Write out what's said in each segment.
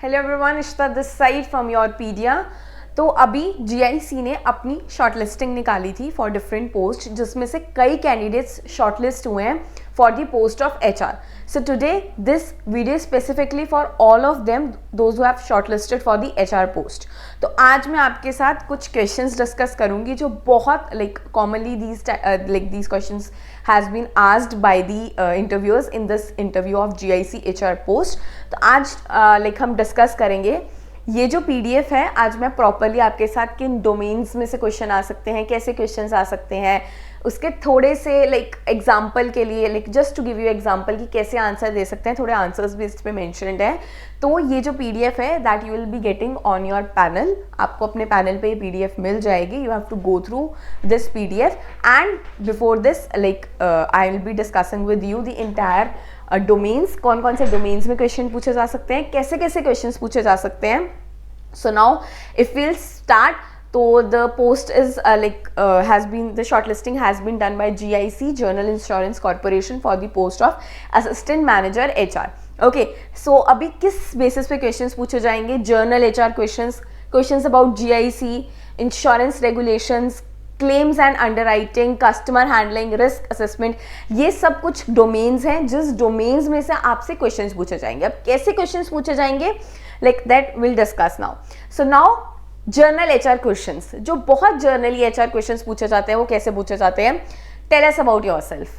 Hello everyone, Ishta this side from Yourpedia. तो अभी GIC ने अपनी शॉर्टलिस्टिंग निकाली थी फॉर डिफरेंट पोस्ट, जिसमें से कई कैंडिडेट्स शॉर्टलिस्ट हुए हैं for the post of HR. So today this video specifically for all of them those who have shortlisted for the HR post. तो आज मैं आपके साथ कुछ क्वेश्चंस डिस्कस करूंगी जो बहुत commonly these questions has been asked by the interviewers in this interview of GIC HR post. तो आज हम डिस्कस करेंगे ये जो PDF है. आज मैं प्रॉपरली आपके साथ किन डोमेन्स में से क्वेश्चन आ सकते हैं, कैसे क्वेश्चंस आ सकते हैं, उसके थोड़े से एग्जाम्पल के लिए just to give you example कि कैसे आंसर दे सकते हैं. थोड़े आंसर्स भी इस पे मेंशन्ड है. तो ये जो PDF है that you will be getting on your panel. आपको अपने पैनल पे ये PDF मिल जाएगी. You have to go through this PDF and before this I will be discussing with you the entire domains. कौन कौन से डोमेन्स में क्वेश्चन पूछे जा सकते हैं, कैसे कैसे क्वेश्चन पूछे जा सकते हैं. So now if will start. So the post is the shortlisting has been done by GIC General Insurance Corporation for the post of Assistant Manager HR. Okay, so अभी किस बेसिस पे क्वेश्चंस पूछे जाएंगे? Journal HR questions about GIC, insurance regulations, claims and underwriting, customer handling, risk assessment. ये सब कुछ domains हैं जिस डोमेन्स में से आपसे क्वेश्चंस पूछे जाएंगे. अब कैसे क्वेश्चंस पूछे जाएंगे that will discuss now. So now journal HR questions, जो बहुत जर्नली एचआर क्वेश्चंस पूछे जाते हैं, वो कैसे पूछे जाते हैं? Tell us about yourself.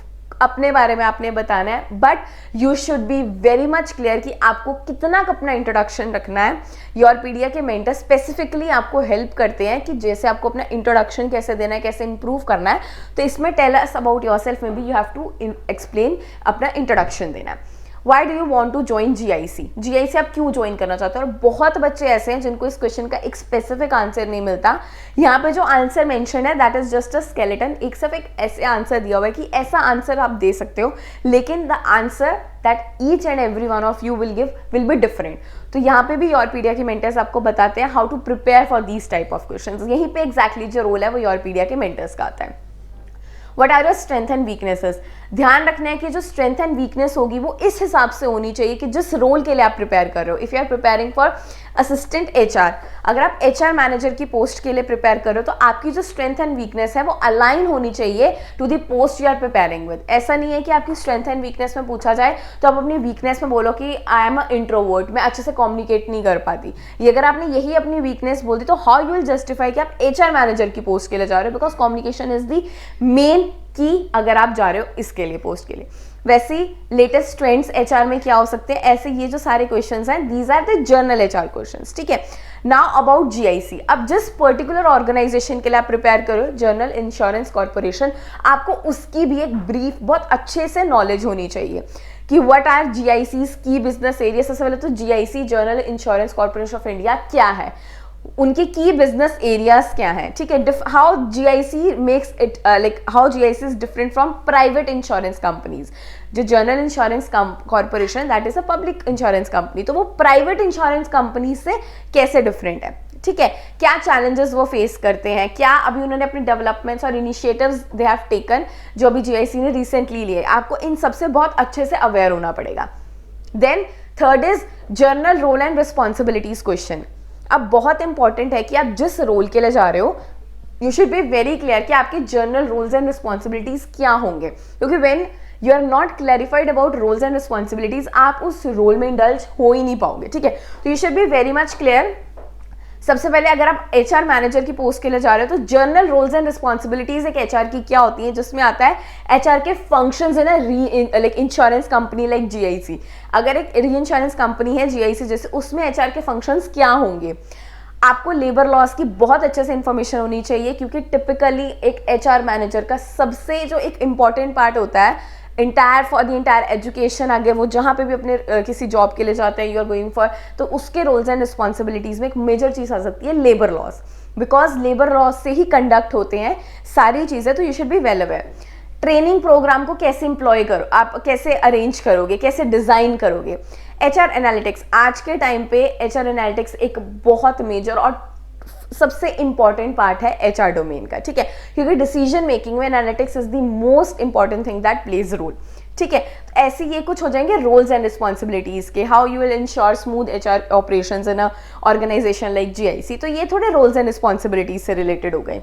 अपने बारे में आपने बताना है, but you should be very much clear कि आपको कितना अपना इंट्रोडक्शन रखना है. योरपीडिया के मेंटर स्पेसिफिकली आपको हेल्प करते हैं कि जैसे आपको अपना इंट्रोडक्शन कैसे देना है, कैसे इंप्रूव करना है. तो इसमें टेल अस अबाउट योरसेल्फ में भी यू हैव टू एक्सप्लेन, अपना इंट्रोडक्शन देना है. Why do you want to join GIC? GIC आप क्यों ज्वाइन करना चाहते हो? और बहुत बच्चे ऐसे हैं जिनको इस क्वेश्चन का एक स्पेसिफिक आंसर नहीं मिलता. यहाँ पे जो आंसर मेंशन है that is just a skeleton. एक सिर्फ एक ऐसे आंसर दिया हुआ है कि ऐसा आंसर आप दे सकते हो, लेकिन the answer that each and every one of you will give will be different. तो यहाँ पे भी योरपीडिया के मेंटर्स आपको बताते हैं how to prepare for these type of question. यहीं पे एग्जैक्टली जो रोल है वो योरपीडिया के मेंटर्स का आता है. What are your strength and weaknesses? ध्यान रखना है कि जो स्ट्रेंथ एंड वीकनेस होगी वो इस हिसाब से होनी चाहिए कि जिस रोल के लिए आप प्रिपेयर कर रहे हो. If you are preparing for assistant HR, अगर आप एचआर मैनेजर की पोस्ट के लिए प्रिपेयर कर रहे हो तो आपकी जो स्ट्रेंथ एंड वीकनेस है वो अलाइन होनी चाहिए to the post you are preparing with. ऐसा नहीं है कि आपकी स्ट्रेंथ एंड वीकनेस में पूछा जाए तो आप अपनी वीकनेस में बोलो कि आई एम अ इंट्रोवर्ट, मैं अच्छे से कम्युनिकेट नहीं कर पाती. ये अगर आपने यही अपनी वीकनेस बोल दी तो हाउ यू विल जस्टिफाई कि आप एचआर मैनेजर की पोस्ट के लिए जा रहे हो, because communication is the main की अगर आप जा रहे हो इसके लिए, पोस्ट के लिए. वैसे ही लेटेस्ट ट्रेंड्स एचआर में क्या हो सकते हैं, ऐसे ये जो सारे क्वेश्चंस हैं these are the general HR questions. ठीक है. Now about GIC. अब जिस पर्टिकुलर ऑर्गेनाइजेशन के लिए आप प्रिपेयर करो, जनरल इंश्योरेंस कॉर्पोरेशन, आपको उसकी भी एक ब्रीफ बहुत अच्छे से नॉलेज होनी चाहिए कि व्हाट आर जीआईसीज की बिजनेस एरिया. सबसे पहले तो GIC general insurance corporation of India क्या है, उनके की बिजनेस एरियाज क्या हैं. ठीक है. How GIC makes it how GIC is different from private insurance companies. जो general insurance corporation that is a public insurance company, तो वो प्राइवेट इंश्योरेंस कंपनी से कैसे डिफरेंट है. ठीक है. क्या चैलेंजेस वो फेस करते हैं, क्या अभी उन्होंने अपने डेवलपमेंट्स और इनिशिएटिव्स दे हैव टेकन जो अभी जीआईसी ने रिसेंटली लिए. आपको इन सबसे बहुत अच्छे से अवेयर होना पड़ेगा. Then third is general role and responsibilities question. अब बहुत इंपॉर्टेंट है कि आप जिस रोल के लिए जा रहे हो you should be very clear कि आपके जर्नल रोल्स एंड रिस्पॉन्सिबिलिटीज क्या होंगे, क्योंकि when you are not clarified about roles and responsibilities आप उस रोल में इंडल्ज हो ही नहीं पाओगे. ठीक है. तो you should be very much clear. सबसे पहले अगर आप एचआर मैनेजर की पोस्ट के लिए जा रहे हो तो जर्नल रोल्स एंड रिस्पॉन्सिबिलिटीज एक एचआर की क्या होती है, जिसमें आता है एचआर के functions in a insurance company like GIC. अगर एक री इंश्योरेंस कंपनी है जीआईसी जैसे, उसमें एचआर के फंक्शंस क्या होंगे. आपको लेबर लॉस की बहुत अच्छे से इंफॉर्मेशन होनी चाहिए, क्योंकि टिपिकली एक एचआर मैनेजर का सबसे जो एक इंपॉर्टेंट पार्ट होता है फॉर द इंटायर एजुकेशन, आगे वो जहाँ पे भी अपने किसी जॉब के लिए जाते हैं, यू आर गोइंग फॉर, तो उसके रोल्स एंड रिस्पॉन्सिबिलिटीज में एक मेजर चीज़ आ सकती है labour laws, because labour laws से ही कंडक्ट होते हैं सारी चीज़ें. तो you should be well aware. Training programme को कैसे एम्प्लॉय करो, आप कैसे अरेंज करोगे, कैसे डिज़ाइन करोगे. एचआर एनालिटिक्स, आज के टाइम पे एचआर एनालिटिक्स एक बहुत मेजर और सबसे इंपॉर्टेंट पार्ट है एचआर डोमेन का, ठीक है, क्योंकि डिसीजन मेकिंग में analytics is the most important thing that plays role, ठीक है। तो ऐसे ये कुछ हो जाएंगे रोल्स एंड रिस्पॉन्सिबिलिटीज के, how you will ensure smooth HR operations in a organisation like GIC. तो ये थोड़े रोल्स एंड रिस्पॉन्सिबिलिटीज से रिलेटेड हो गए।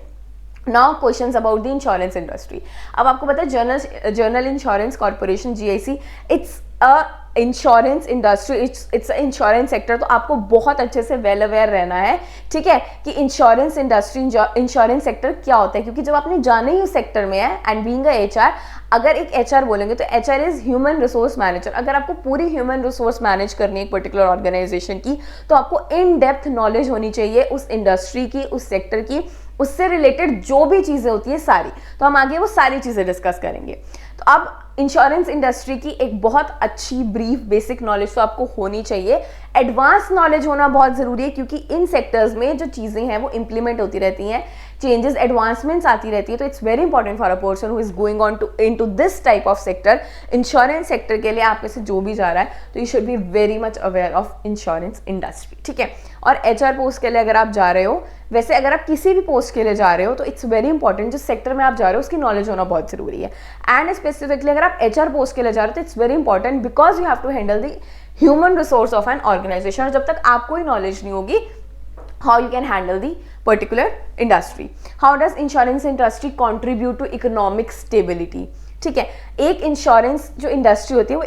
Now questions about the insurance industry. अब आपको पता है general insurance corporation GIC, it's a insurance industry, it's insurance sector. तो आपको बहुत अच्छे से वेल अवेयर रहना है, ठीक है, कि इंश्योरेंस इंडस्ट्री, इंश्योरेंस सेक्टर क्या होता है, क्योंकि जब आपने जाने ही उस सेक्टर में है एंड बीइंग अ एचआर, अगर एक एचआर बोलेंगे तो HR is human resource manager. अगर आपको पूरी ह्यूमन रिसोर्स मैनेज करनी है एक पर्टिकुलर ऑर्गेनाइजेशन की, तो आपको इन डेप्थ नॉलेज होनी चाहिए उस इंडस्ट्री की, उस सेक्टर की, उससे रिलेटेड जो भी चीजें होती है सारी। तो हम आगे वो सारी चीजें डिस्कस करेंगे। तो अब इंश्योरेंस इंडस्ट्री की एक बहुत अच्छी ब्रीफ बेसिक नॉलेज तो आपको होनी चाहिए। एडवांस नॉलेज होना बहुत जरूरी है, क्योंकि इन सेक्टर्स में जो चीजें हैं वो इंप्लीमेंट होती रहती हैं, चेंजेस एडवांसमेंट्स आती रहती है। तो it's very important for a person who is going on to into this type of sector. Insurance sector के लिए आप में से जो भी जा रहा है, तो you should be very much aware of insurance industry, ठीक है। और एचआर पोस्ट के लिए अगर आप जा रहे हो, वैसे अगर आप किसी भी पोस्ट के लिए जा रहे हो, तो इट्स वेरी इंपॉर्टेंट जिस सेक्टर में आप जा रहे हो उसकी नॉलेज होना बहुत जरूरी है। एंड स्पेसिफिकली अगर आप एचआर पोस्ट के लिए जा रहे हो, तो it's very important because you have to handle the human resource of an organisation. और जब तक आपको ही नॉलेज नहीं होगी, how you can handle the particular industry. How does insurance industry contribute to economic stability, ठीक है। एक इंश्योरेंस जो इंडस्ट्री होती है वो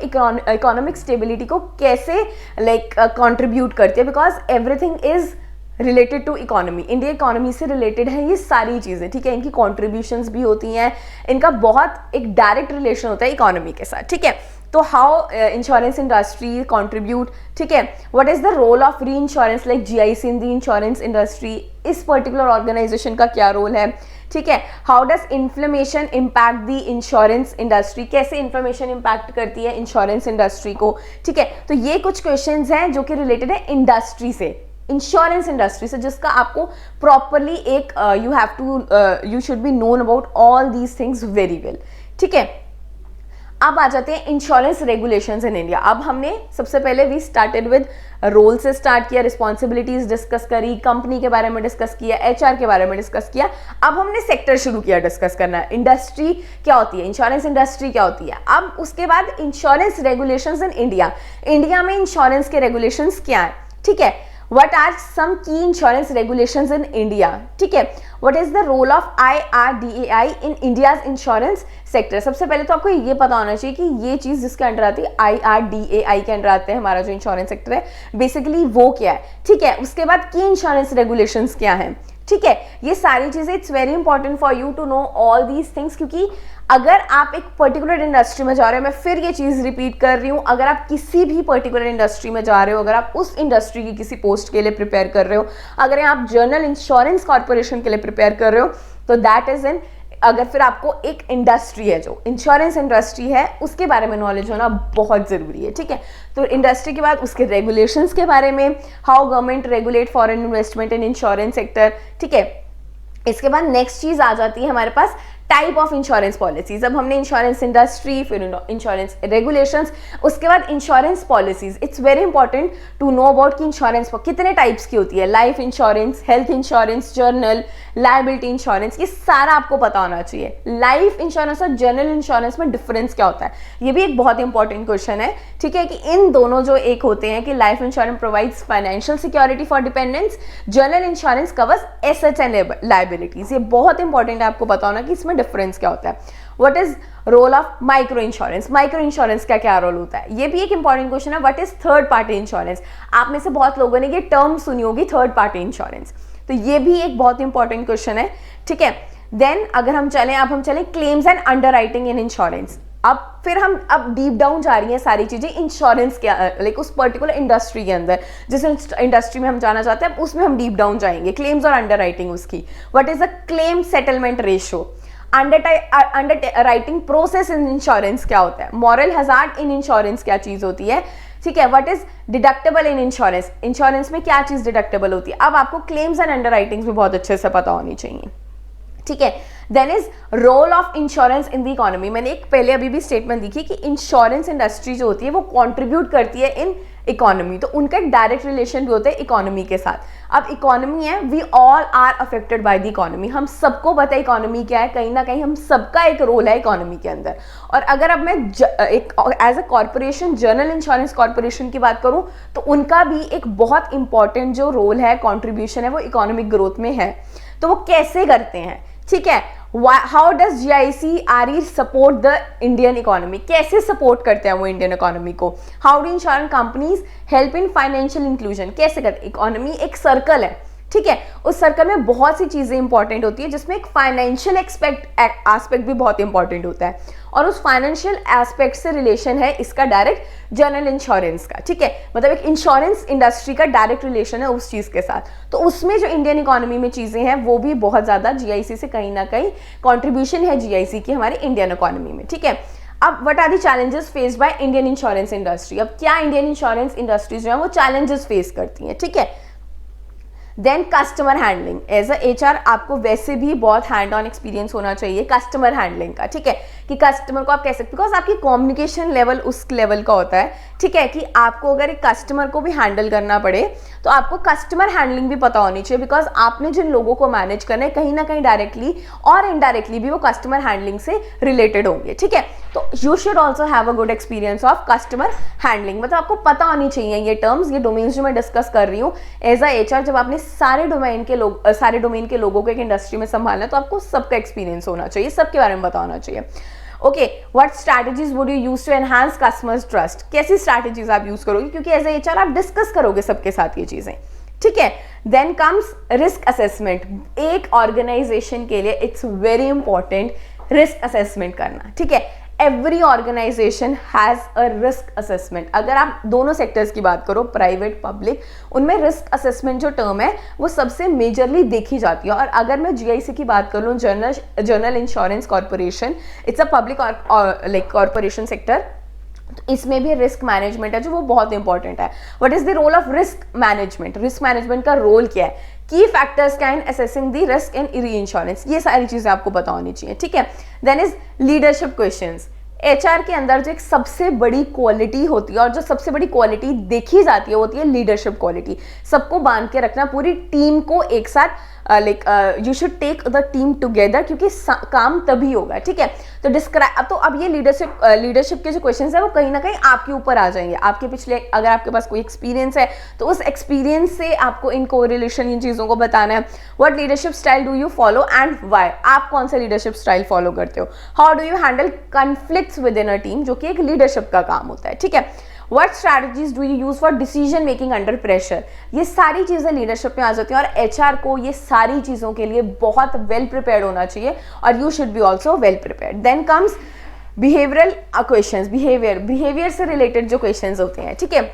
इकोनॉमिक स्टेबिलिटी को कैसे कंट्रीब्यूट करती है, because everything is related to economy. India economy से रिलेटेड है ये सारी चीजें, ठीक है। इनकी कॉन्ट्रीब्यूशंस भी होती हैं, इनका बहुत एक डायरेक्ट रिलेशन होता है इकोनॉमी के साथ, ठीक है। तो हाउ इंश्योरेंस इंडस्ट्री कॉन्ट्रीब्यूट, ठीक है। What is the role of reinsurance like GIC in the insurance industry, इस पर्टिकुलर ऑर्गेनाइजेशन का क्या रोल है, ठीक है। How does inflation impact the insurance industry, कैसे इन्फ्लेमेशन इम्पैक्ट करती है इंश्योरेंस इंडस्ट्री को, ठीक है। तो ये कुछ क्वेश्चंस हैं जो कि रिलेटेड है इंडस्ट्री से, इंश्योरेंस इंडस्ट्री से, जिसका आपको प्रॉपरली एक you should be known about all these things very well, ठीक है। अब आ जाते हैं इंश्योरेंस रेगुलेशंस इन इंडिया। अब हमने सबसे पहले वी स्टार्टेड विद रोल से स्टार्ट किया, रिस्पॉन्सिबिलिटीज डिस्कस करी, कंपनी के बारे में डिस्कस किया, एचआर के बारे में डिस्कस किया। अब हमने सेक्टर शुरू किया डिस्कस करना, इंडस्ट्री क्या होती है, इंश्योरेंस इंडस्ट्री क्या होती है। अब उसके बाद insurance regulations in India, India में इंश्योरेंस के रेगुलेशंस क्या है, ठीक है। What are some key insurance regulations in India? ठीक है। What is the role of IRDAI in India's insurance sector? सबसे पहले तो आपको ये पता होना चाहिए कि ये चीज जिसके अंडर आती है IRDAI के अंडर आते हैं हमारा जो इंश्योरेंस सेक्टर है, बेसिकली वो क्या है, ठीक है। उसके बाद की इंश्योरेंस रेगुलेशंस क्या है, ठीक है। ये सारी चीजें it's very important for you to know all these things, क्योंकि अगर आप एक पर्टिकुलर इंडस्ट्री में जा रहे हो, मैं फिर ये चीज रिपीट कर रही हूँ, अगर आप किसी भी पर्टिकुलर इंडस्ट्री में जा रहे हो, अगर आप उस इंडस्ट्री की किसी पोस्ट के लिए प्रिपेयर कर रहे हो, अगर आप जनरल इंश्योरेंस कॉर्पोरेशन के लिए प्रिपेयर कर रहे हो, तो दैट इज इन, अगर फिर आपको एक इंडस्ट्री है जो इंश्योरेंस इंडस्ट्री है उसके बारे में नॉलेज होना बहुत जरूरी है, ठीक है। तो इंडस्ट्री के बाद उसके रेगुलेशंस के बारे में, how government regulate foreign investment in insurance sector, ठीक है। इसके बाद नेक्स्ट चीज आ जाती है हमारे पास टाइप ऑफ इंश्योरेंस पॉलिसीज। अब हमने इंश्योरेंस इंडस्ट्री, फिर इंश्योरेंस रेगुलेशंस, उसके बाद insurance policies. It's very important to know about कि इंश्योरेंस कितने टाइप्स की होती है, life insurance, health insurance, general, liability insurance, ये सारा आपको पता होना चाहिए। लाइफ इंश्योरेंस और जनरल इंश्योरेंस में डिफरेंस क्या होता है, ये भी एक बहुत इंपॉर्टेंट क्वेश्चन है, ठीक है। कि इन दोनों जो एक होते हैं कि life insurance provides financial security for dependents, general insurance covers assets and liabilities. ये बहुत इंपॉर्टेंट है आपको पता होना कि इसमें डिफरेंस क्या होता है। What is role of micro insurance, micro insurance का क्या रोल होता है, ये भी एक इंपॉर्टेंट क्वेश्चन है। What is third party insurance, आप में से बहुत लोगों ने ये टर्म सुनी होगी थर्ड पार्टी इंश्योरेंस, तो ये भी एक बहुत इंपॉर्टेंट क्वेश्चन है, ठीक है। देन अगर हम चलें claims and underwriting in insurance. अब फिर हम डीप डाउन जा रही हैं सारी चीजें इंश्योरेंस के लाइक उस पर्टिकुलर इंडस्ट्री के अंदर, जिस इंडस्ट्री में हम जाना चाहते हैं उसमें हम डीप डाउन जाएंगे, क्लेम्स और अंडरराइटिंग उसकी। What is the claim settlement ratio, underwriting process in insurance क्या होता है, मॉरल हजार्ड इन इंश्योरेंस क्या चीज होती है, ठीक है। What is deductible in insurance, insurance में क्या चीज डिडक्टेबल होती है। अब आपको क्लेम्स एंड अंडरराइटिंग्स भी बहुत अच्छे से पता होनी चाहिए, ठीक है। Then is role of insurance in the economy. मैंने एक पहले अभी भी स्टेटमेंट देखी कि इंश्योरेंस इंडस्ट्री जो होती है वो कंट्रीब्यूट करती है इन इकोनॉमी, तो उनका एक डायरेक्ट रिलेशन भी होता है इकोनॉमी के साथ। अब इकोनॉमी है, we all are affected by the economy, हम सबको पता है इकोनॉमी क्या है, कहीं ना कहीं हम सबका एक रोल है इकोनॉमी के अंदर। और अगर अब मैं एक as a corporation general insurance corporation की बात करूं तो उनका भी एक बहुत इंपॉर्टेंट जो रोल है, कॉन्ट्रीब्यूशन है, वो इकोनॉमिक ग्रोथ में है। तो वो कैसे करते हैं, ठीक है। How does GIC-RE support the Indian economy, कैसे सपोर्ट करते हैं वो इंडियन इकोनॉमी को। How do insurance companies help in financial inclusion, कैसे करते। इकोनॉमी एक सर्कल है, ठीक है, उस सर्कल में बहुत सी चीजें इंपॉर्टेंट होती है जिसमें एक फाइनेंशियल एस्पेक्ट भी बहुत इंपॉर्टेंट होता है, और उस फाइनेंशियल एस्पेक्ट से रिलेशन है इसका डायरेक्ट जनरल इंश्योरेंस का, ठीक है। मतलब एक इंश्योरेंस इंडस्ट्री का डायरेक्ट रिलेशन है उस चीज के साथ। तो उसमें जो इंडियन इकोनॉमी में चीजें हैं वो भी बहुत ज्यादा GIC से कहीं ना कहीं कॉन्ट्रीब्यूशन है GIC की हमारी इंडियन इकोनॉमी में, ठीक है। अब what are the challenges faced by Indian insurance industry, अब क्या इंडियन इंश्योरेंस इंडस्ट्रीज जो है वो चैलेंजेस फेस करती हैं, ठीक है। Then customer handling, as a HR आपको वैसे भी बहुत हैंड ऑन एक्सपीरियंस होना चाहिए कस्टमर हैंडलिंग का, ठीक है, कि कस्टमर को आप कैसे, बिकॉज आपकी कम्युनिकेशन लेवल उस लेवल का होता है, ठीक है, कि आपको अगर एक कस्टमर को भी हैंडल करना पड़े तो आपको कस्टमर हैंडलिंग भी पता होनी चाहिए, बिकॉज आपने जिन लोगों को मैनेज करना है कहीं ना कहीं डायरेक्टली और इनडायरेक्टली भी वो कस्टमर हैंडलिंग से रिलेटेड होंगे, ठीक है। तो you should also have a good experience of customer handling, मतलब आपको पता होनी चाहिए ये टर्म्स, ये डोमेन्स जो मैं डिस्कस कर रही हूँ एज अ HR। जब आपने सारे डोमेन के लोगों को एक इंडस्ट्री में संभालना तो आपको सबका एक्सपीरियंस होना चाहिए, सबके बारे में पता होना चाहिए। Okay, what strategies would you use to enhance customers trust, कैसी स्ट्रैटेजीज आप यूज करोगे, क्योंकि एज ए HR आप डिस्कस करोगे सबके साथ ये चीजें, ठीक है। देन कम्स रिस्क असेसमेंट, एक ऑर्गेनाइजेशन के लिए it's very important risk assessment करना, ठीक है। Every organization has a risk assessment. अगर आप दोनों सेक्टर्स की बात करो, प्राइवेट पब्लिक, उनमें रिस्क असेसमेंट जो टर्म है वो सबसे मेजरली देखी जाती है। और अगर मैं GIC की बात कर लूँ, general insurance corporation, it's a public like corporation sector, तो इसमें भी रिस्क मैनेजमेंट है जो वो बहुत इंपॉर्टेंट है। What is the role of risk management, risk management का रोल क्या है, key factors can assessing the risk in reinsurance, ये सारी चीजें आपको पता होनी चाहिए, ठीक है। Then is leadership questions, HR के अंदर जो एक सबसे बड़ी क्वालिटी होती है और जो सबसे बड़ी क्वालिटी देखी जाती है वो होती है लीडरशिप क्वालिटी। सबको बांध के रखना, पूरी टीम को एक साथ, like you should take the team together, क्योंकि काम तभी होगा, ठीक है। तो डिस्क्राइब, तो अब ये लीडरशिप के जो क्वेश्चंस है वो कहीं ना कहीं आपके ऊपर आ जाएंगे, आपके पिछले, अगर आपके पास कोई एक्सपीरियंस है तो उस एक्सपीरियंस से आपको इन कोरिलेशन इन चीज़ों को बताना है। What leadership style do you follow and why, आप कौन सा लीडरशिप स्टाइल फॉलो करते हो। How do you handle conflicts with in a team, जो कि एक लीडरशिप का काम होता है, ठीक है। What strategies do you use for decision making under pressure, ये सारी चीजें लीडरशिप में आ जाती हैं और HR को ये सारी चीजों के लिए बहुत वेल प्रिपेयर्ड होना चाहिए और you should be also well prepared. Then comes behavioural questions, behaviour से रिलेटेड जो क्वेश्चंस होते हैं, ठीक है,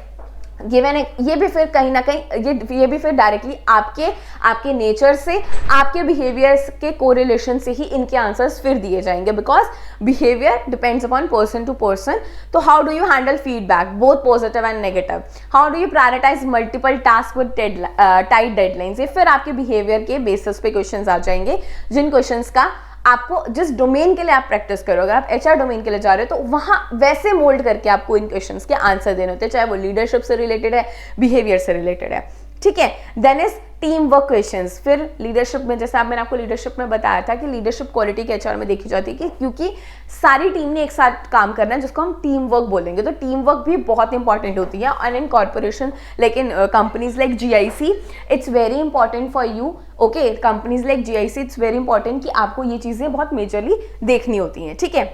ये भी फिर कहीं ना कहीं ये भी फिर डायरेक्टली आपके नेचर से, आपके बिहेवियर के कोरिलेशन से ही इनके आंसर्स फिर दिए जाएंगे, because behaviour depends upon person to person. तो how do you handle feedback both positive and negative, how do you prioritise multiple task with tight deadlines, ये फिर आपके बिहेवियर के बेसिस पे क्वेश्चंस आ जाएंगे, जिन क्वेश्चंस का आपको जिस डोमेन के लिए आप प्रैक्टिस करोगे, आप HR डोमेन के लिए जा रहे हो तो वहां वैसे मोल्ड करके आपको इन क्वेश्चंस के आंसर देने होते हैं, चाहे वो लीडरशिप से रिलेटेड है, बिहेवियर से रिलेटेड है, ठीक है। Then is teamwork questions, फिर लीडरशिप में, जैसे मैंने आपको लीडरशिप में बताया था कि लीडरशिप क्वालिटी के HR में देखी जाती है कि क्योंकि सारी टीम ने एक साथ काम करना है जिसको हम टीम वर्क बोलेंगे, तो टीम वर्क भी बहुत इंपॉर्टेंट होती है। और इन corporation like in companies like GIC it's very important for you, okay, companies like GIC it's very important कि आपको ये चीजें बहुत मेजरली देखनी होती हैं, ठीक है।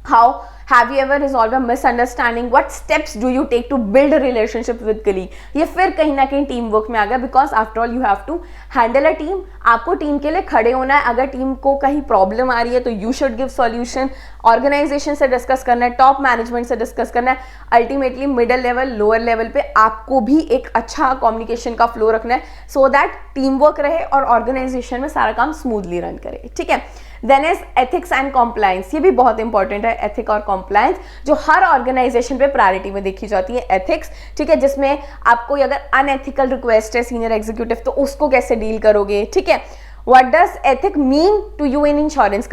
How have you ever resolved a misunderstanding? What steps do you take to build a relationship with colleague? ये फिर कहीं ना कहीं टीम वर्क में आ गया, because after all you have to handle a team, आपको टीम के लिए खड़े होना है। अगर टीम को कहीं प्रॉब्लम आ रही है तो you should give solution, organization से डिस्कस करना है, टॉप मैनेजमेंट से डिस्कस करना है, ultimately middle level, lower level पे आपको भी एक अच्छा कम्युनिकेशन का फ्लो रखना है, सो दैट टीम वर्क रहे और ऑर्गेनाइजेशन में सारा काम स्मूथली रन करे, ठीक है। Then is ethics and compliance, ये भी बहुत इंपॉर्टेंट है, एथिक और कॉम्प्लायंस, जो हर ऑर्गेनाइजेशन पे प्रायोरिटी में देखी जाती है। एथिक्स, ठीक है, जिसमें आपको अगर अनएथिकल रिक्वेस्ट है सीनियर एग्जीक्यूटिव तो उसको कैसे डील करोगे, ठीक है। What does ethic mean to you in insurance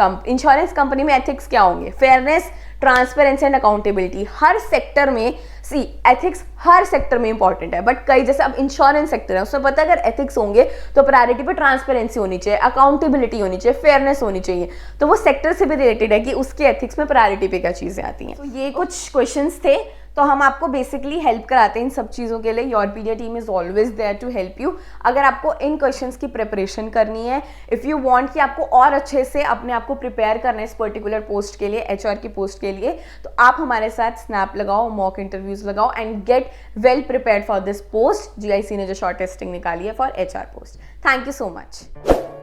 company में एथिक्स क्या होंगे? Fairness, transparency and accountability. हर सेक्टर में सी एथिक्स हर सेक्टर में इंपॉर्टेंट है, बट कई जैसे अब इंश्योरेंस सेक्टर है उसमें पता है अगर एथिक्स होंगे तो प्रायोरिटी पे ट्रांसपेरेंसी होनी चाहिए, अकाउंटेबिलिटी होनी चाहिए, फेयरनेस होनी चाहिए। तो वो सेक्टर से भी रिलेटेड है कि उसके एथिक्स में प्रायोरिटी पे क्या चीजें आती हैं। तो ये कुछ क्वेश्चंस थे, तो हम आपको बेसिकली हेल्प कराते हैं इन सब चीज़ों के लिए। Yourpedia team is always there to help you. अगर आपको इन क्वेश्चंस की प्रिपरेशन करनी है, इफ़ यू वांट कि आपको और अच्छे से अपने आप को प्रिपेयर करना है इस पर्टिकुलर पोस्ट के लिए, एचआर की पोस्ट के लिए, तो आप हमारे साथ स्नैप लगाओ, मॉक इंटरव्यूज लगाओ and get well prepared for this post. GIC ने जो शॉर्ट टेस्टिंग निकाली है for HR post. Thank you so much.